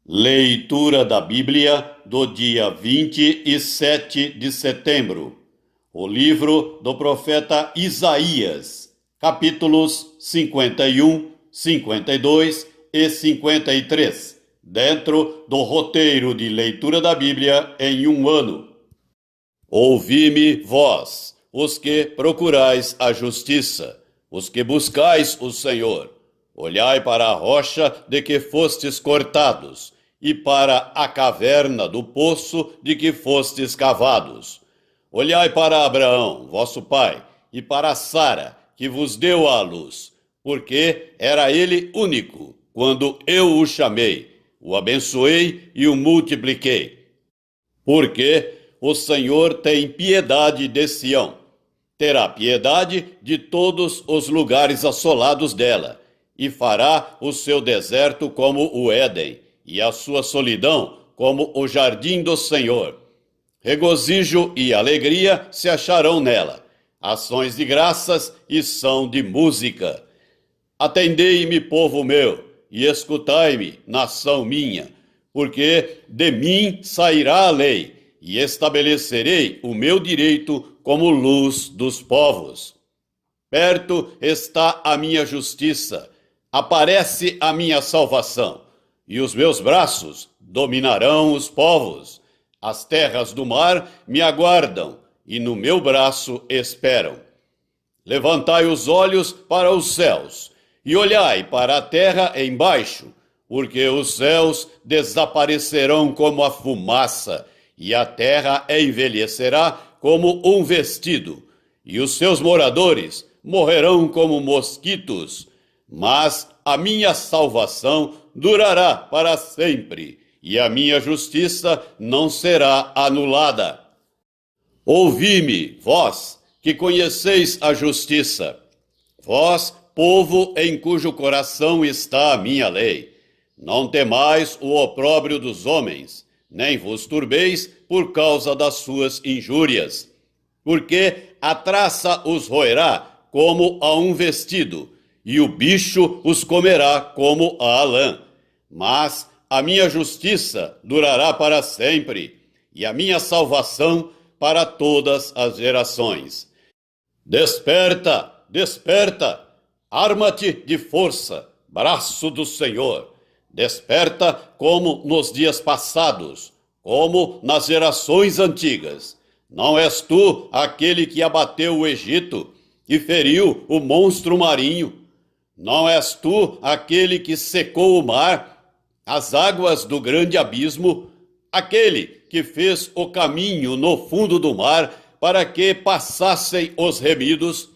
Leitura da Bíblia do dia 27 de setembro. O livro do profeta Isaías, capítulos 51, 52 e 53, dentro do roteiro de leitura da Bíblia em um ano. Ouvi-me, vós, os que procurais a justiça, os que buscais o Senhor. Olhai para a rocha de que fostes cortados, e para a caverna do poço de que fostes cavados. Olhai para Abraão, vosso pai, e para Sara, que vos deu à luz, porque era ele único, quando eu o chamei, o abençoei e o multipliquei. Porque o Senhor tem piedade de Sião, terá piedade de todos os lugares assolados dela, e fará o seu deserto como o Éden, e a sua solidão como o jardim do Senhor. Regozijo e alegria se acharão nela, ações de graças e som de música. Atendei-me, povo meu, e escutai-me, nação minha, porque de mim sairá a lei, e estabelecerei o meu direito como luz dos povos. Perto está a minha justiça, aparece a minha salvação, e os meus braços dominarão os povos. As terras do mar me aguardam, e no meu braço esperam. Levantai os olhos para os céus, e olhai para a terra embaixo, porque os céus desaparecerão como a fumaça, e a terra envelhecerá como um vestido, e os seus moradores morrerão como mosquitos. Mas a minha salvação durará para sempre, e a minha justiça não será anulada. Ouvi-me, vós, que conheceis a justiça, vós, povo em cujo coração está a minha lei. Não temais o opróbrio dos homens, nem vos turbeis por causa das suas injúrias, porque a traça os roerá como a um vestido, e o bicho os comerá como a lã. Mas a minha justiça durará para sempre, e a minha salvação para todas as gerações. Desperta, desperta, arma-te de força, braço do Senhor. Desperta como nos dias passados, como nas gerações antigas. Não és tu aquele que abateu o Egito e feriu o monstro marinho? Não és tu aquele que secou o mar, as águas do grande abismo, aquele que fez o caminho no fundo do mar para que passassem os remidos?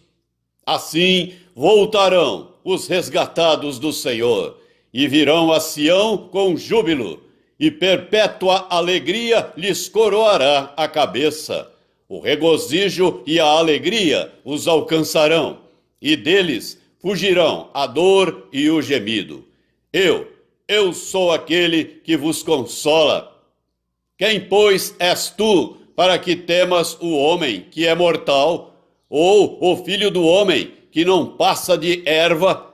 Assim voltarão os resgatados do Senhor e virão a Sião com júbilo, e perpétua alegria lhes coroará a cabeça. O regozijo e a alegria os alcançarão, e deles fugirão a dor e o gemido. Eu sou aquele que vos consola. Quem, pois, és tu para que temas o homem que é mortal, ou o filho do homem que não passa de erva?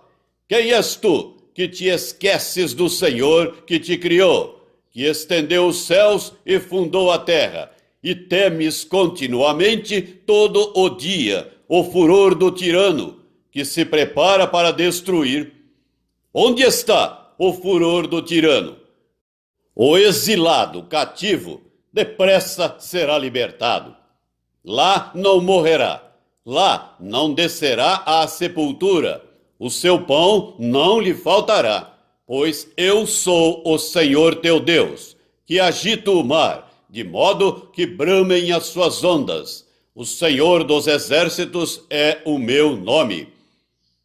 Quem és tu que te esqueces do Senhor que te criou, que estendeu os céus e fundou a terra, e temes continuamente todo o dia o furor do tirano, que se prepara para destruir? Onde está o furor do tirano? O exilado cativo depressa será libertado. Lá não morrerá, lá não descerá à sepultura. O seu pão não lhe faltará, pois eu sou o Senhor teu Deus, que agito o mar, de modo que bramem as suas ondas. O Senhor dos exércitos é o meu nome.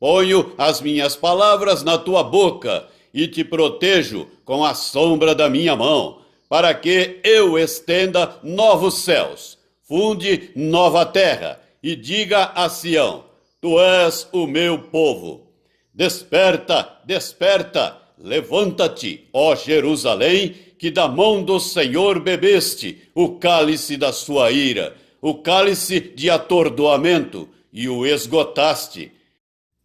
Ponho as minhas palavras na tua boca e te protejo com a sombra da minha mão, para que eu estenda novos céus, funde nova terra e diga a Sião: tu és o meu povo. Desperta, desperta, levanta-te, ó Jerusalém, que da mão do Senhor bebeste o cálice da sua ira, o cálice de atordoamento, e o esgotaste.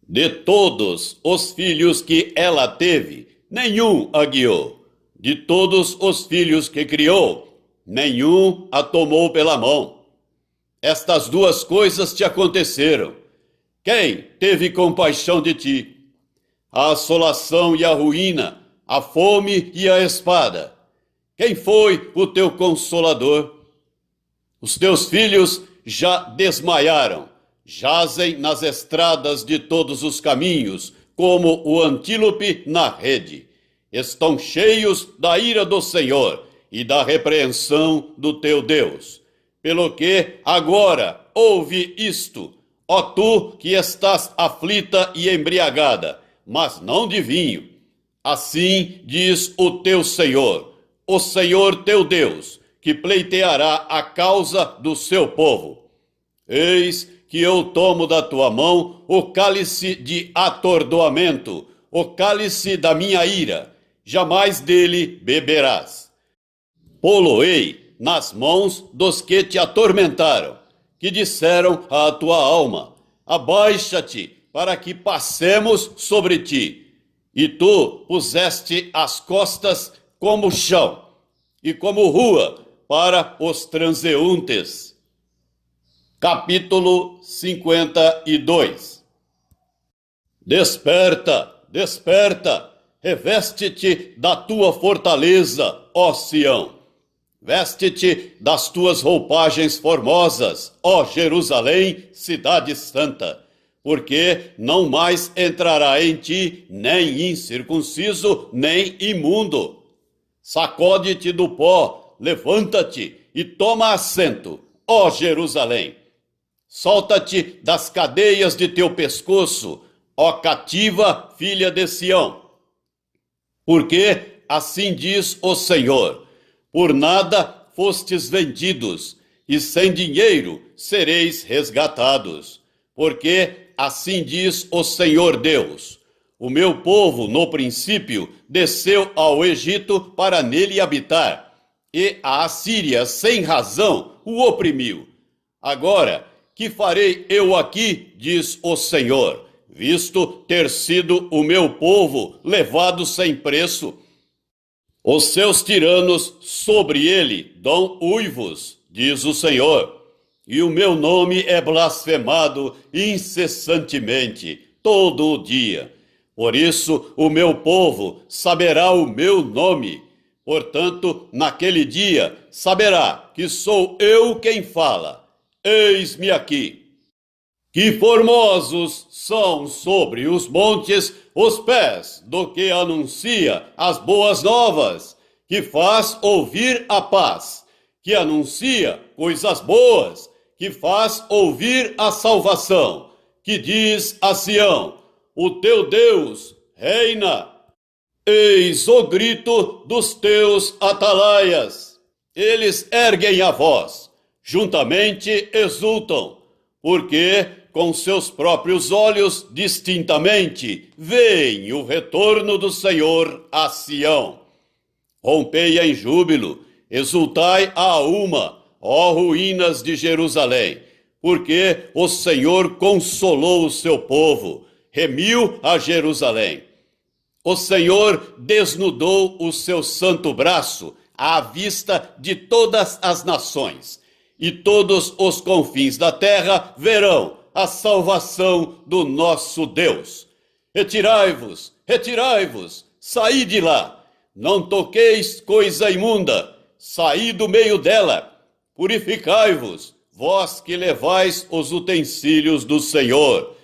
De todos os filhos que ela teve, nenhum a guiou. De todos os filhos que criou, nenhum a tomou pela mão. Estas duas coisas te aconteceram. Quem teve compaixão de ti? A assolação e a ruína, a fome e a espada. Quem foi o teu consolador? Os teus filhos já desmaiaram, jazem nas estradas de todos os caminhos, como o antílope na rede. Estão cheios da ira do Senhor e da repreensão do teu Deus. Pelo que agora ouve isto, ó tu que estás aflita e embriagada, mas não de vinho. Assim diz o teu Senhor, o Senhor teu Deus, que pleiteará a causa do seu povo. Eis que eu tomo da tua mão o cálice de atordoamento, o cálice da minha ira, jamais dele beberás. Pô-lo-ei nas mãos dos que te atormentaram, que disseram à tua alma, abaixa-te para que passemos sobre ti. E tu puseste as costas como chão e como rua para os transeuntes. Capítulo 52. Desperta, desperta, reveste-te da tua fortaleza, ó Sião. Veste-te das tuas roupagens formosas, ó Jerusalém, cidade santa, porque não mais entrará em ti nem incircunciso, nem imundo. Sacode-te do pó, levanta-te e toma assento, ó Jerusalém. Solta-te das cadeias de teu pescoço, ó cativa filha de Sião. Porque assim diz o Senhor, por nada fostes vendidos, e sem dinheiro sereis resgatados. Porque assim diz o Senhor Deus, o meu povo no princípio desceu ao Egito para nele habitar, e a Assíria sem razão o oprimiu. Agora, que farei eu aqui, diz o Senhor, visto ter sido o meu povo levado sem preço? Os seus tiranos sobre ele dão uivos, diz o Senhor, e o meu nome é blasfemado incessantemente, todo o dia. Por isso o meu povo saberá o meu nome. Portanto, naquele dia saberá que sou eu quem fala. Eis-me aqui. Que formosos são sobre os montes os pés do que anuncia as boas novas, que faz ouvir a paz, que anuncia coisas boas, que faz ouvir a salvação, que diz a Sião, o teu Deus reina. Eis o grito dos teus atalaias. Eles erguem a voz, juntamente exultam, porque com seus próprios olhos distintamente veem o retorno do Senhor a Sião. Rompei em júbilo, exultai a uma, ó ruínas de Jerusalém, porque o Senhor consolou o seu povo, remiu a Jerusalém. O Senhor desnudou o seu santo braço à vista de todas as nações, e todos os confins da terra verão a salvação do nosso Deus. Retirai-vos, retirai-vos, saí de lá, não toqueis coisa imunda, saí do meio dela, purificai-vos, vós que levais os utensílios do Senhor.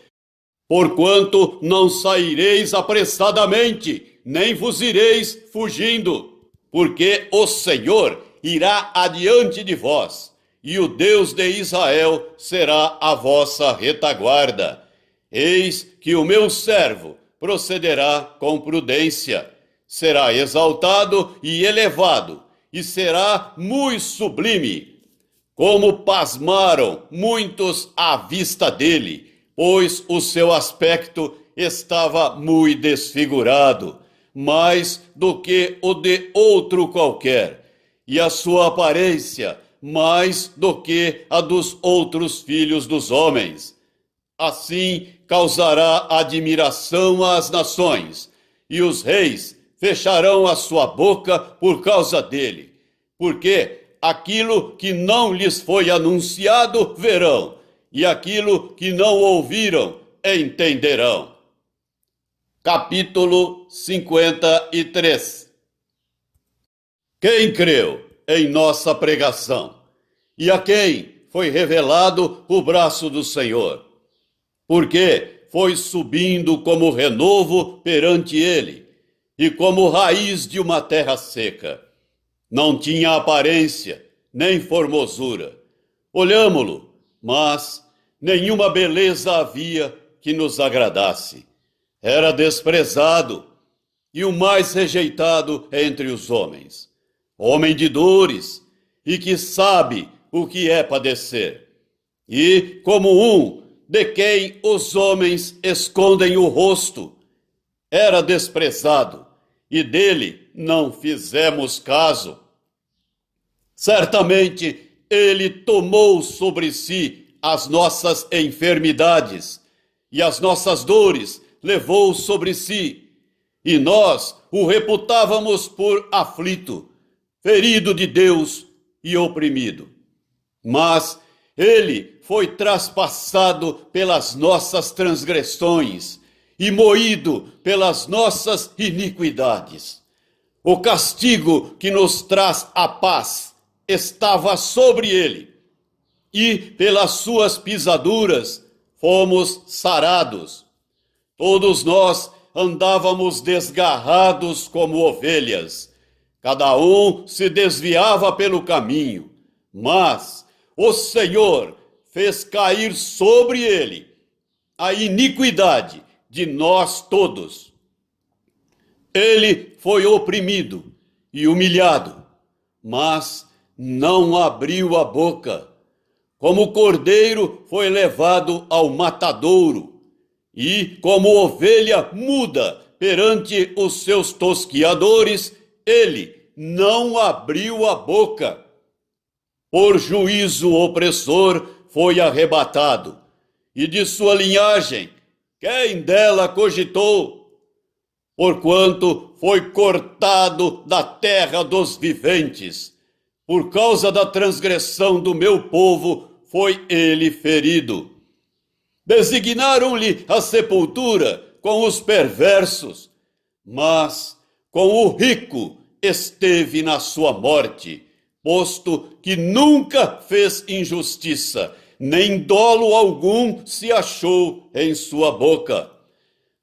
Porquanto não saireis apressadamente, nem vos ireis fugindo, porque o Senhor irá adiante de vós, e o Deus de Israel será a vossa retaguarda. Eis que o meu servo procederá com prudência, será exaltado e elevado, e será muito sublime. Como pasmaram muitos à vista dele, pois o seu aspecto estava muito desfigurado, mais do que o de outro qualquer, e a sua aparência mais do que a dos outros filhos dos homens. Assim causará admiração às nações, e os reis fecharão a sua boca por causa dele, porque aquilo que não lhes foi anunciado verão, e aquilo que não ouviram entenderão. Capítulo 53. Quem creu em nossa pregação, e a quem foi revelado o braço do Senhor? Porque foi subindo como renovo perante ele, e como raiz de uma terra seca. Não tinha aparência, nem formosura. Olhámo-lo, mas nenhuma beleza havia que nos agradasse. Era desprezado e o mais rejeitado entre os homens. Homem de dores e que sabe o que é padecer. E como um de quem os homens escondem o rosto, era desprezado e dele não fizemos caso. Certamente ele tomou sobre si as nossas enfermidades e as nossas dores levou sobre si, e nós o reputávamos por aflito, ferido de Deus e oprimido. Mas ele foi traspassado pelas nossas transgressões e moído pelas nossas iniquidades. O castigo que nos traz a paz estava sobre ele, e pelas suas pisaduras fomos sarados. Todos nós andávamos desgarrados como ovelhas, cada um se desviava pelo caminho, mas o Senhor fez cair sobre ele a iniquidade de nós todos. Ele foi oprimido e humilhado, mas não abriu a boca. Como cordeiro foi levado ao matadouro, e como ovelha muda perante os seus tosquiadores, ele não abriu a boca. Por juízo opressor foi arrebatado, e de sua linhagem, quem dela cogitou? Porquanto foi cortado da terra dos viventes, por causa da transgressão do meu povo foi ele ferido. Designaram-lhe a sepultura com os perversos, mas com o rico esteve na sua morte, posto que nunca fez injustiça, nem dolo algum se achou em sua boca.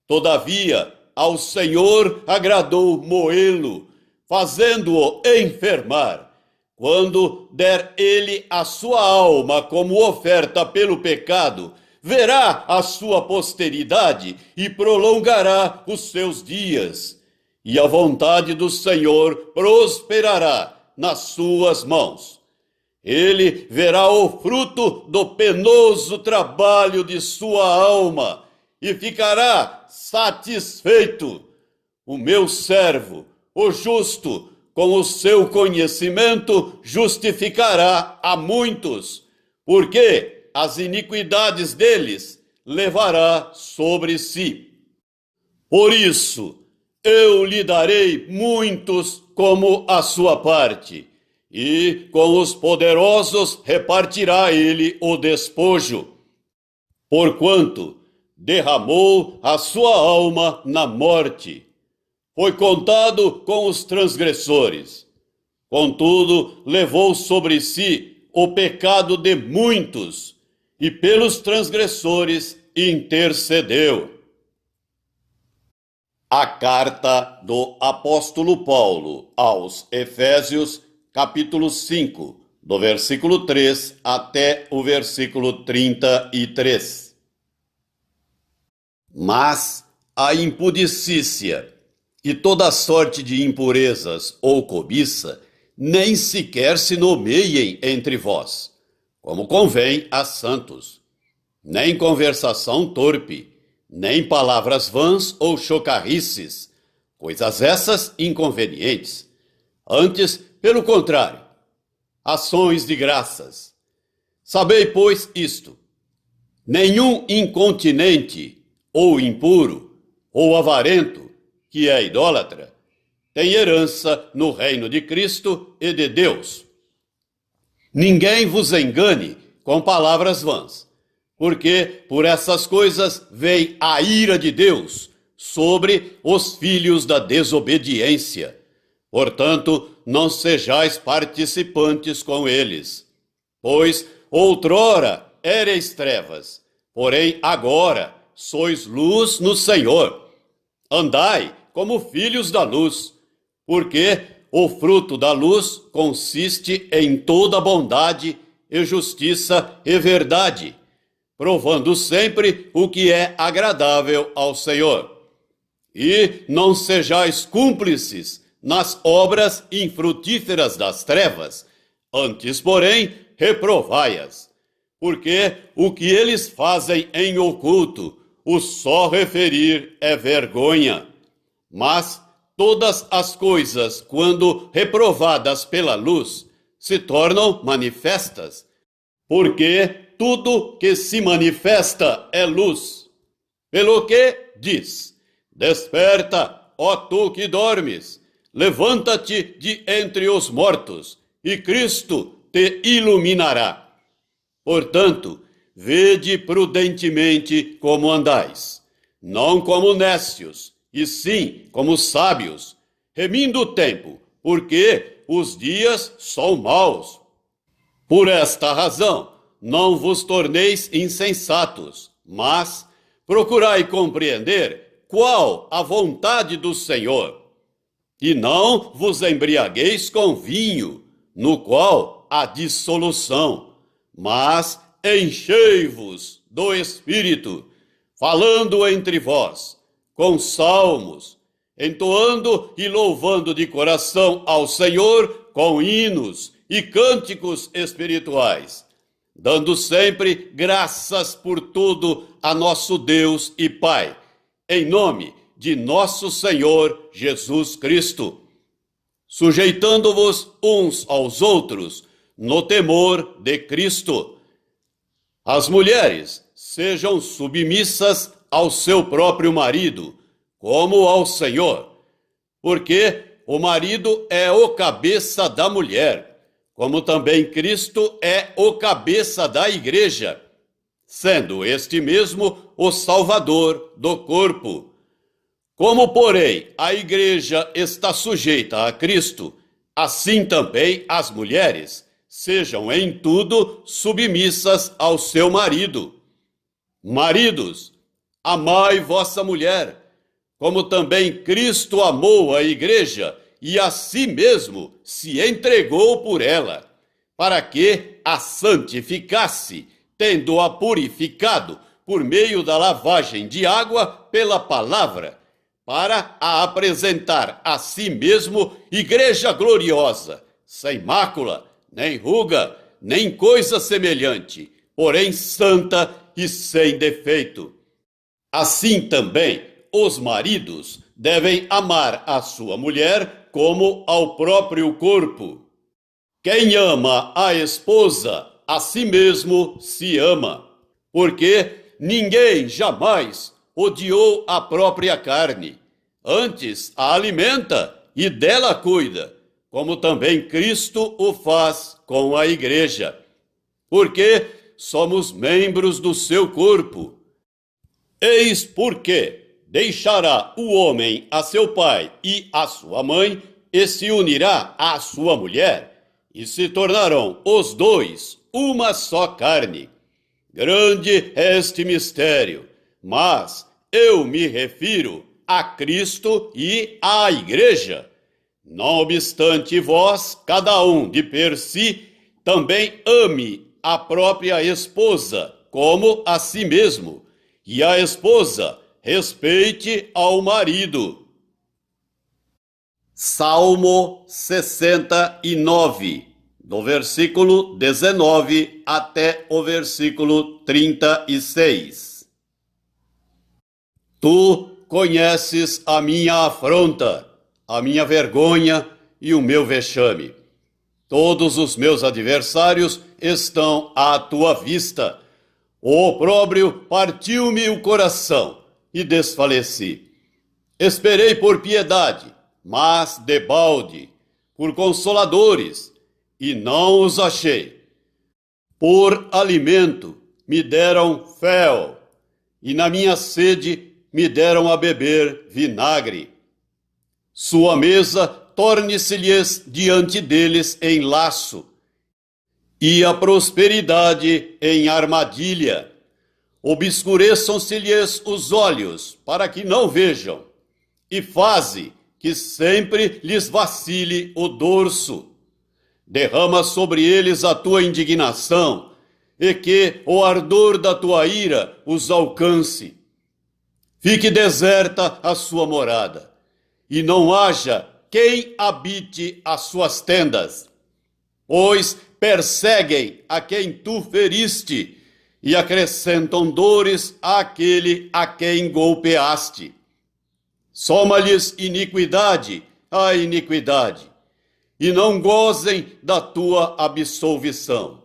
Todavia, ao Senhor agradou moê-lo, fazendo-o enfermar. Quando der ele a sua alma como oferta pelo pecado, verá a sua posteridade e prolongará os seus dias. E a vontade do Senhor prosperará nas suas mãos. Ele verá o fruto do penoso trabalho de sua alma e ficará satisfeito. O meu servo, o justo, com o seu conhecimento justificará a muitos, porque as iniquidades deles levará sobre si. Por isso, eu lhe darei muitos como a sua parte, e com os poderosos repartirá ele o despojo, porquanto derramou a sua alma na morte. Foi contado com os transgressores. Contudo, levou sobre si o pecado de muitos, e pelos transgressores intercedeu. A carta do apóstolo Paulo aos Efésios, capítulo 5, do versículo 3 até o versículo 33. Mas a impudicícia e toda sorte de impurezas ou cobiça nem sequer se nomeiem entre vós, como convém a santos, nem conversação torpe, nem palavras vãs ou chocarrices, coisas essas inconvenientes. Antes, pelo contrário, ações de graças. Sabei, pois, isto: nenhum incontinente, ou impuro, ou avarento, que é idólatra, tem herança no reino de Cristo e de Deus. Ninguém vos engane com palavras vãs, porque por essas coisas vem a ira de Deus sobre os filhos da desobediência. Portanto, não sejais participantes com eles. Pois outrora éreis trevas, porém agora sois luz no Senhor. Andai como filhos da luz, porque o fruto da luz consiste em toda bondade e justiça e verdade, provando sempre o que é agradável ao Senhor. E não sejais cúmplices nas obras infrutíferas das trevas, antes, porém, reprovai-as, porque o que eles fazem em oculto, o só referir é vergonha. Mas todas as coisas, quando reprovadas pela luz, se tornam manifestas, porque tudo que se manifesta é luz. Pelo que diz: desperta, ó tu que dormes, levanta-te de entre os mortos, e Cristo te iluminará. Portanto, vede prudentemente como andais, não como nécios, e sim como sábios, remindo o tempo, porque os dias são maus. Por esta razão, não vos torneis insensatos, mas procurai compreender qual a vontade do Senhor. E não vos embriagueis com vinho, no qual há dissolução, mas enchei-vos do Espírito, falando entre vós, com salmos, entoando e louvando de coração ao Senhor com hinos e cânticos espirituais, dando sempre graças por tudo a nosso Deus e Pai, em nome de nosso Senhor Jesus Cristo, sujeitando-vos uns aos outros no temor de Cristo. As mulheres sejam submissas ao seu próprio marido, como ao Senhor, porque o marido é o cabeça da mulher, como também Cristo é o cabeça da igreja, sendo este mesmo o Salvador do corpo. Como, porém, a igreja está sujeita a Cristo, assim também as mulheres sejam em tudo submissas ao seu marido. Maridos, amai vossa mulher, como também Cristo amou a igreja e a si mesmo se entregou por ela, para que a santificasse, tendo-a purificado por meio da lavagem de água pela palavra, para a apresentar a si mesmo igreja gloriosa, sem mácula, nem ruga, nem coisa semelhante, porém santa e sem defeito. Assim também, os maridos devem amar a sua mulher como ao próprio corpo. Quem ama a esposa, a si mesmo se ama, porque ninguém jamais odiou a própria carne, antes a alimenta e dela cuida, como também Cristo o faz com a igreja, porque somos membros do seu corpo. Eis porque deixará o homem a seu pai e a sua mãe, e se unirá à sua mulher, e se tornarão os dois uma só carne. Grande é este mistério, mas eu me refiro a Cristo e à igreja. Não obstante vós, cada um de per si, também ame a própria esposa, como a si mesmo, e a esposa respeite ao marido. Salmo 69, do versículo 19 até o versículo 36. Tu conheces a minha afronta, a minha vergonha e o meu vexame. Todos os meus adversários estão à tua vista. O opróbrio partiu-me o coração e desfaleci. Esperei por piedade, mas debalde, por consoladores, e não os achei. Por alimento me deram fel, e na minha sede me deram a beber vinagre. Sua mesa torne-se-lhes diante deles em laço, e a prosperidade em armadilha. Obscureçam-se-lhes os olhos, para que não vejam, e faze que sempre lhes vacile o dorso. Derrama sobre eles a tua indignação, e que o ardor da tua ira os alcance. Fique deserta a sua morada, e não haja quem habite as suas tendas, pois perseguem a quem tu feriste, e acrescentam dores àquele a quem golpeaste. Soma-lhes iniquidade à iniquidade, e não gozem da tua absolvição.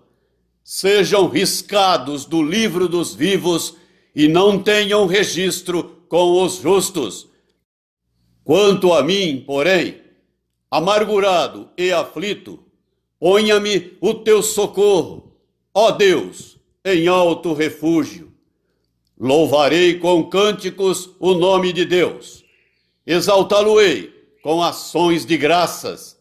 Sejam riscados do livro dos vivos, e não tenham registro com os justos. Quanto a mim, porém, amargurado e aflito, ponha-me o teu socorro, ó Deus, em alto refúgio. Louvarei com cânticos o nome de Deus. Exaltá-lo-ei com ações de graças.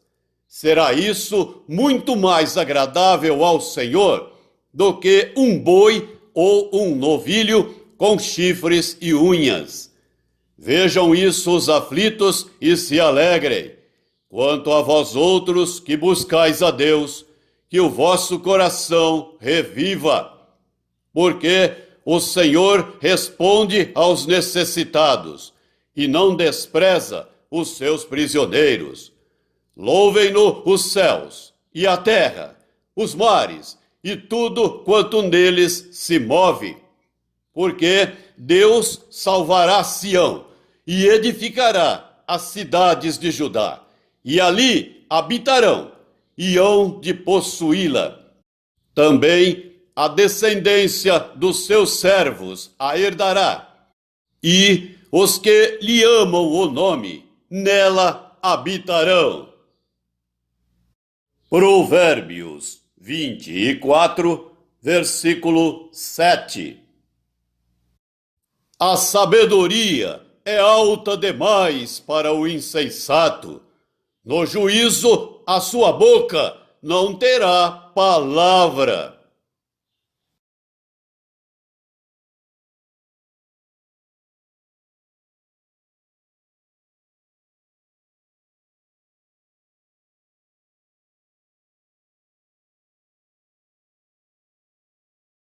Será isso muito mais agradável ao Senhor do que um boi ou um novilho com chifres e unhas. Vejam isso os aflitos e se alegrem. Quanto a vós outros que buscais a Deus, que o vosso coração reviva. Porque o Senhor responde aos necessitados e não despreza os seus prisioneiros. Louvem-no os céus e a terra, os mares e tudo quanto neles se move. Porque Deus salvará Sião e edificará as cidades de Judá, e ali habitarão e hão de possuí-la. Também a descendência dos seus servos a herdará, e os que lhe amam o nome, nela habitarão. Provérbios 24, versículo 7. A sabedoria é alta demais para o insensato. No juízo, a sua boca não terá palavra.